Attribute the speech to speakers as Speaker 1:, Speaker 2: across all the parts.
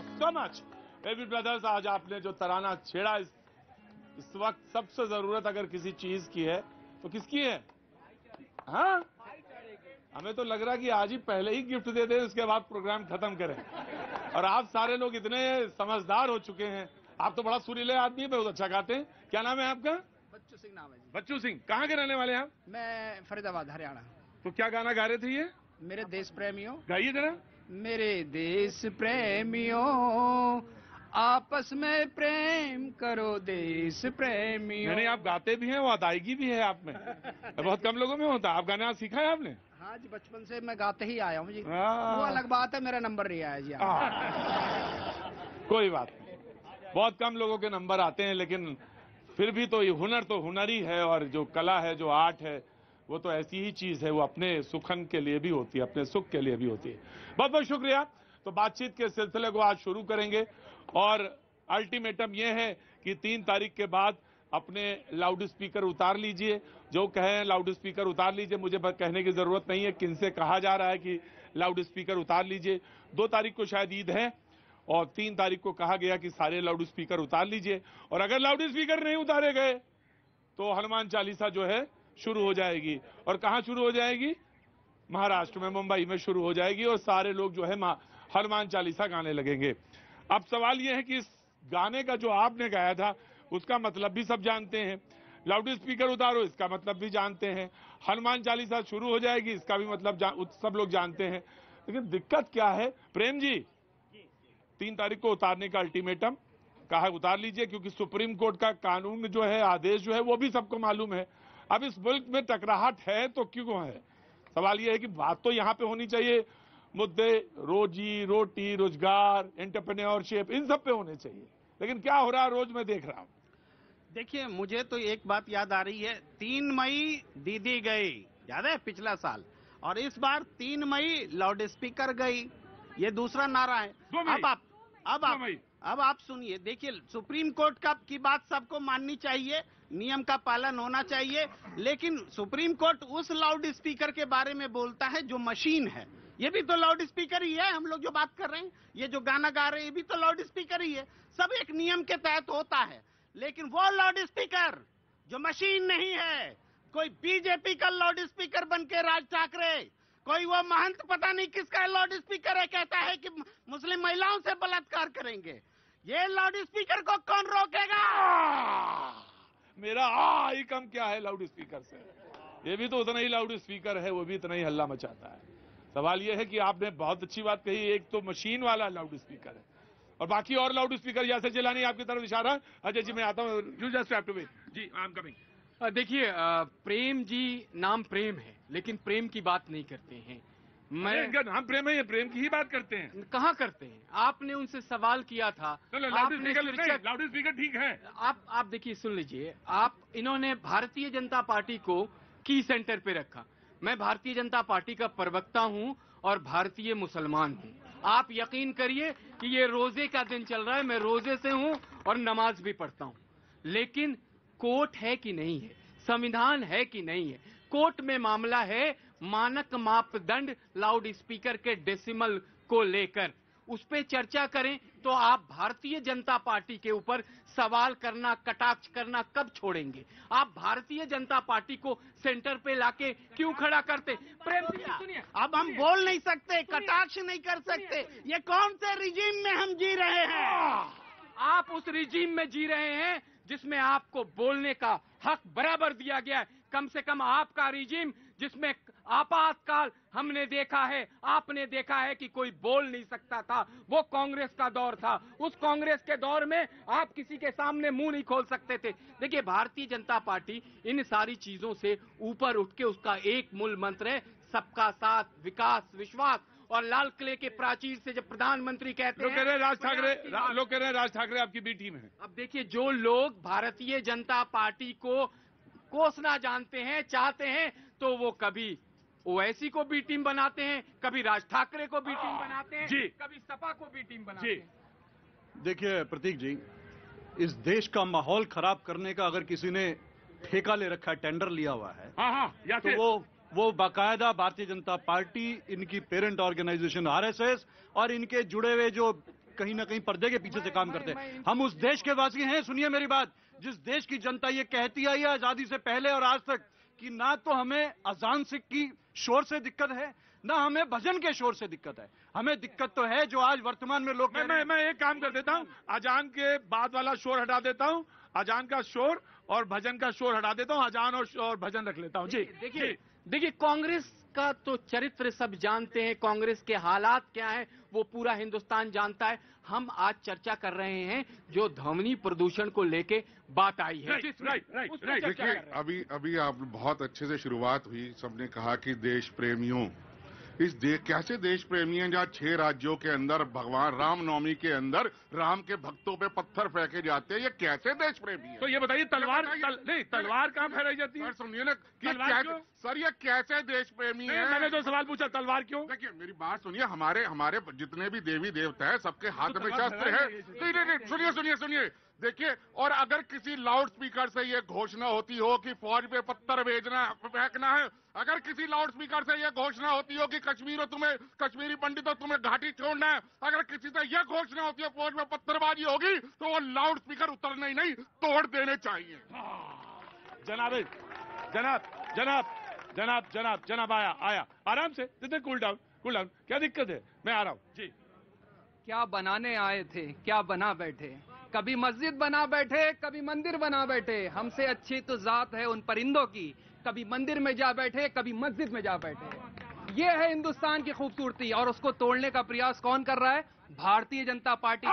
Speaker 1: So much AB brothers. आज आपने जो तराना छेड़ा, इस वक्त सबसे जरूरत अगर किसी चीज की है तो किसकी है? हाँ, हमें तो लग रहा है कि आज ही पहले ही गिफ्ट दे दें, उसके बाद प्रोग्राम खत्म करें। और आप सारे लोग इतने समझदार हो चुके हैं। आप तो बड़ा सुरीले आदमी है, बहुत अच्छा गाते हैं। क्या नाम है आपका?
Speaker 2: बच्चू सिंह नाम है जी।
Speaker 1: बच्चू सिंह। कहाँ के रहने वाले हैं आप?
Speaker 2: मैं फरीदाबाद हरियाणा।
Speaker 1: तो क्या गाना गा रहे थे ये?
Speaker 2: मेरे देश प्रेमियों।
Speaker 1: गाइए जरा।
Speaker 2: मेरे देश प्रेमियों, आपस में प्रेम करो देश प्रेमियों।
Speaker 1: नहीं, आप गाते भी हैं, वो अदायगी भी है आप में। बहुत कम लोगों में होता है। आप गाना सीखा है आपने?
Speaker 2: हाँ जी, बचपन से मैं गाते ही आया हूँ जी।
Speaker 1: हाँ।
Speaker 2: वो अलग बात है, मेरा नंबर नहीं आया जी।
Speaker 1: कोई बात नहीं, बहुत कम लोगों के नंबर आते हैं, लेकिन फिर भी तो ये हुनर तो हुनर ही है, और जो कला है, जो आर्ट है, वो तो ऐसी ही चीज है। वो अपने सुखन के लिए भी होती है, अपने सुख के लिए भी होती है। बहुत बहुत शुक्रिया। तो बातचीत के सिलसिले को आज शुरू करेंगे, और अल्टीमेटम ये है कि 3 तारीख के बाद अपने लाउड स्पीकर उतार लीजिए। जो कहें लाउड स्पीकर उतार लीजिए, मुझे कहने की जरूरत नहीं है किनसे कहा जा रहा है कि लाउड स्पीकर उतार लीजिए। 2 तारीख को शायद ईद है, और 3 तारीख को कहा गया कि सारे लाउड स्पीकर उतार लीजिए। और अगर लाउड स्पीकर नहीं उतारे गए तो हनुमान चालीसा जो है शुरू हो जाएगी। और कहां शुरू हो जाएगी? महाराष्ट्र में, मुंबई में शुरू हो जाएगी, और सारे लोग जो है हनुमान चालीसा गाने लगेंगे। अब सवाल यह है कि इस गाने का जो आपने गाया था उसका मतलब भी सब जानते हैं, लाउड स्पीकर उतारो इसका मतलब भी जानते हैं, हनुमान चालीसा शुरू हो जाएगी इसका भी मतलब सब लोग जानते हैं। लेकिन दिक्कत क्या है प्रेम जी? 3 तारीख को उतारने का अल्टीमेटम कहा, उतार लीजिए, क्योंकि सुप्रीम कोर्ट का कानून जो है, आदेश जो है, वो भी सबको मालूम है। अब इस मुल्क में टकराहट है तो क्यों है? सवाल यह है कि बात तो यहां पे होनी चाहिए, मुद्दे रोजी रोटी, रोजगार, एंटरप्रेन्योरशिप, इन सब पे होने चाहिए। लेकिन क्या हो रहा है रोज मैं देख रहा हूं।
Speaker 3: देखिए, मुझे तो एक बात याद आ रही है, 3 मई दीदी गई, याद है पिछला साल, और इस बार 3 मई लाउड स्पीकर गई। ये दूसरा नारा है। अब आप सुनिए। देखिए, सुप्रीम कोर्ट की बात सबको माननी चाहिए, नियम का पालन होना चाहिए, लेकिन सुप्रीम कोर्ट उस लाउड स्पीकर के बारे में बोलता है जो मशीन है। ये भी तो लाउड स्पीकर ही है। हम लोग जो बात कर रहे हैं, ये जो गाना गा रहे हैं, ये भी तो लाउड स्पीकर ही है। सब एक नियम के तहत होता है, लेकिन वो लाउड स्पीकर जो मशीन नहीं है, कोई बीजेपी का लाउड स्पीकर बन के राज ठाकरे, कोई वो महंत पता नहीं किसका लाउड स्पीकर है, कहता है कि मुस्लिम महिलाओं से बलात्कार करेंगे। ये लाउड स्पीकर को कौन रोकेगा?
Speaker 1: मेरा ही कम क्या है लाउड स्पीकर से? ये भी तो उतना ही लाउड स्पीकर है, वो भी इतना ही हल्ला मचाता है। सवाल ये है कि आपने बहुत अच्छी बात कही, एक तो मशीन वाला लाउड स्पीकर है, और बाकी और लाउड स्पीकर जैसे जिलानी आपकी तरफ इशारा। अजय जी मैं आता हूँ, you just have to wait जी, आई एम कमिंग।
Speaker 4: देखिए, प्रेम जी नाम प्रेम है, लेकिन प्रेम की बात नहीं करते हैं।
Speaker 1: हम प्रेम है, प्रेम की ही बात करते हैं।
Speaker 4: कहाँ करते हैं? आपने उनसे सवाल किया था।
Speaker 1: लाउड स्पीकर ठीक है।
Speaker 4: आप देखिए, सुन लीजिए, इन्होंने भारतीय जनता पार्टी को की सेंटर पे रखा। मैं भारतीय जनता पार्टी का प्रवक्ता हूं और भारतीय मुसलमान हूं। आप यकीन करिए कि ये रोजे का दिन चल रहा है, मैं रोजे से हूं और नमाज भी पढ़ता हूं, लेकिन कोर्ट है कि नहीं है, संविधान है कि नहीं है, कोर्ट में मामला है मानक मापदंड लाउड स्पीकर के डेसिमल को लेकर। उस पे चर्चा करें तो आप भारतीय जनता पार्टी के ऊपर सवाल करना, कटाक्ष करना कब छोड़ेंगे? आप भारतीय जनता पार्टी को सेंटर पे लाके क्यों खड़ा करते? प्रेम जी सुनिए,
Speaker 3: अब हम बोल नहीं सकते, कटाक्ष नहीं कर सकते। ये कौन से रिजीम में हम जी रहे हैं?
Speaker 4: आप उस रिजीम में जी रहे हैं जिसमें आपको बोलने का हक बराबर दिया गया है। कम से कम आपका रिजीम जिसमें आपातकाल हमने देखा है, आपने देखा है कि कोई बोल नहीं सकता था, वो कांग्रेस का दौर था। उस कांग्रेस के दौर में आप किसी के सामने मुंह नहीं खोल सकते थे। देखिए, भारतीय जनता पार्टी इन सारी चीजों से ऊपर उठ के उसका एक मूल मंत्र है सबका साथ, विकास, विश्वास। और लाल किले के प्राचीर से जब प्रधानमंत्री कहते हैं,
Speaker 1: राज ठाकरे आपकी बी टीम है।
Speaker 4: अब देखिए, जो लोग भारतीय जनता पार्टी को कोसना जानते हैं, चाहते हैं, तो वो कभी ओवैसी को बी टीम बनाते हैं, कभी राज ठाकरे को बी टीम बनाते हैं, कभी सपा को बी टीम बनाते हैं।
Speaker 5: देखिए प्रतीक जी, इस देश का माहौल खराब करने का अगर किसी ने ठेका ले रखा है, टेंडर लिया हुआ है, तो वो बाकायदा भारतीय जनता पार्टी, इनकी पेरेंट ऑर्गेनाइजेशन आरएसएस और इनके जुड़े हुए जो कहीं ना कहीं पर्दे के पीछे से काम करते हैं। हम उस देश के वासी हैं, सुनिए मेरी बात, जिस देश की जनता ये कहती आई है आजादी से पहले और आज तक कि ना तो हमें अजान से की शोर से दिक्कत है, ना हमें भजन के शोर से दिक्कत है। हमें दिक्कत तो है जो आज वर्तमान में लोग
Speaker 1: मैं एक काम कर देता हूँ, अजान के बाद वाला शोर हटा देता हूँ, अजान का शोर और भजन का शोर हटा देता हूँ, अजान और भजन रख लेता हूँ। जी
Speaker 4: देखिए कांग्रेस का तो चरित्र सब जानते हैं, कांग्रेस के हालात क्या हैं वो पूरा हिंदुस्तान जानता है। हम आज चर्चा कर रहे हैं जो ध्वनि प्रदूषण को लेके बात आई है।
Speaker 1: राइट।
Speaker 6: देखिए अभी आप बहुत अच्छे से शुरुआत हुई, सबने कहा कि देश प्रेमियों, इस कैसे देश प्रेमी हैं जहाँ 6 राज्यों के अंदर भगवान रामनवमी के अंदर राम के भक्तों पे पत्थर फेंके जाते हैं, ये कैसे देश प्रेमी है?
Speaker 1: तो ये बताइए तलवार कहाँ फहराई जाती है?
Speaker 6: सुनिए ना, सर ये कैसे देश प्रेमी है?
Speaker 1: मैंने जो सवाल पूछा, तलवार क्यों?
Speaker 6: देखिए मेरी बात सुनिए, हमारे जितने भी देवी देवता है सबके हाथ में शस्त्र है। नहीं सुनिए देखिए, और अगर किसी लाउड स्पीकर से ये घोषणा होती हो कि फौज पे पत्थर फेंकना है, अगर किसी लाउड स्पीकर से ये घोषणा होती हो कि कश्मीरी पंडितों तुम्हें घाटी छोड़ना है, अगर किसी से ये घोषणा होती है फौज में पत्थरबाजी होगी, तो वो लाउड स्पीकर उतरने ही नहीं तोड़ देने चाहिए।
Speaker 1: जनाब आया आराम से, कूल डाउन। क्या दिक्कत है? मैं आ रहा हूँ जी।
Speaker 2: क्या बनाने आए थे, क्या बना बैठे, कभी मस्जिद बना बैठे, कभी मंदिर बना बैठे। हमसे अच्छी तो जात है उन परिंदों की, कभी मंदिर में जा बैठे, कभी मस्जिद में जा बैठे। ये है हिंदुस्तान की खूबसूरती, और उसको तोड़ने का प्रयास कौन कर रहा है? भारतीय जनता पार्टी।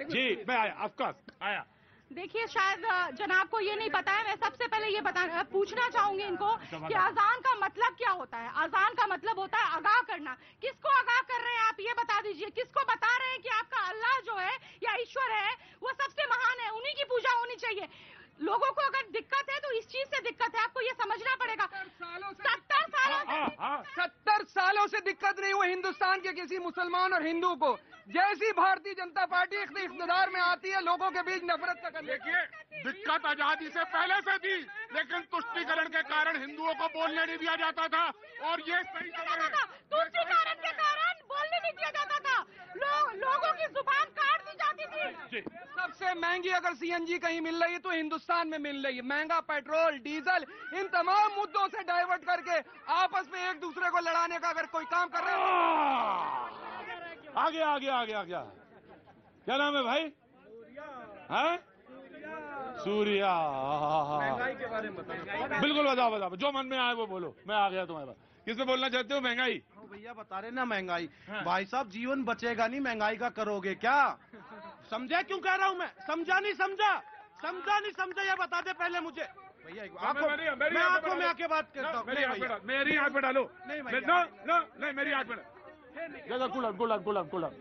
Speaker 1: जी मैं आया, ऑफ कोर्स आया।
Speaker 7: देखिए शायद जनाब को ये नहीं पता है, मैं सबसे पहले ये पूछना चाहूंगी इनको कि अजान का मतलब क्या होता है। अजान का मतलब होता है आगाह करना। किसको आगाह कर रहे हैं आप ये बता दीजिए। किसको बता रहे हैं कि आपका अल्लाह जो है या ईश्वर है वो सबसे महान है, उन्हीं की पूजा होनी चाहिए। लोगों को अगर दिक्कत है तो इस चीज से दिक्कत है, आपको ये समझना पड़ेगा।
Speaker 2: 70 सालों से दिक्कत नहीं हुई हिंदुस्तान के किसी मुसलमान और हिंदू को। जैसी भारतीय जनता पार्टी इख्तियार में आती है लोगों के बीच नफरत का कर।
Speaker 6: देखिए दिक्कत आजादी से पहले से थी, लेकिन तुष्टीकरण के कारण हिंदुओं को बोलने नहीं दिया जाता था, और ये सही
Speaker 7: तुष्टीकरण के कारण बोलने नहीं दिया जाता था, लोगों की जुबान काट दी जाती थी।
Speaker 2: सबसे महंगी अगर सीएनजी कहीं मिल रही है तो हिंदुस्तान में मिल रही है। महंगा पेट्रोल, डीजल, इन तमाम मुद्दों से डाइवर्ट करके आपस में एक दूसरे को लड़ाने का अगर कोई काम कर रहे हैं।
Speaker 1: आ गया। क्या नाम है भाई? हैं? सूर्या।
Speaker 2: महंगाई के बारे में बताओ।
Speaker 1: बिल्कुल बताओ, जो मन में आए वो बोलो। मैं आ गया तुम्हारे पास। किस पे बोलना चाहते हो? महंगाई।
Speaker 3: भैया बता रहे ना महंगाई। भाई साहब जीवन बचेगा नहीं, महंगाई का करोगे क्या? समझा क्यों कह रहा हूँ मैं? समझा नहीं समझा ये बता दे पहले मुझे। भैया मैं आपको मैं आके बात करता हूँ।
Speaker 1: मेरी आंख पे डालो। नहीं मेरी आंख पे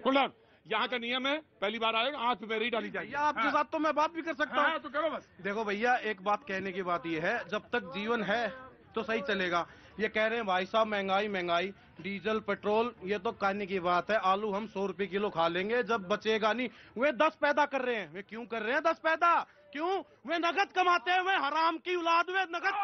Speaker 1: कुलम। यहाँ का नियम है, पहली बार आए आंख पे मेरी डाली जाएगी।
Speaker 3: आपके साथ तो मैं बात भी कर सकता हूँ।
Speaker 1: तो करो बस।
Speaker 3: देखो भैया एक बात कहने की बात ये है, जब तक जीवन है तो सही चलेगा। ये कह रहे हैं भाई साहब महंगाई, डीजल पेट्रोल, ये तो कहने की बात है। आलू हम 100 रुपए किलो खा लेंगे जब बचेगा नहीं। वे 10 पैदा कर रहे हैं। वे क्यों कर रहे हैं 10 पैदा? क्यों? वे नगद कमाते हैं, वे हराम की औलाद, वे नगद।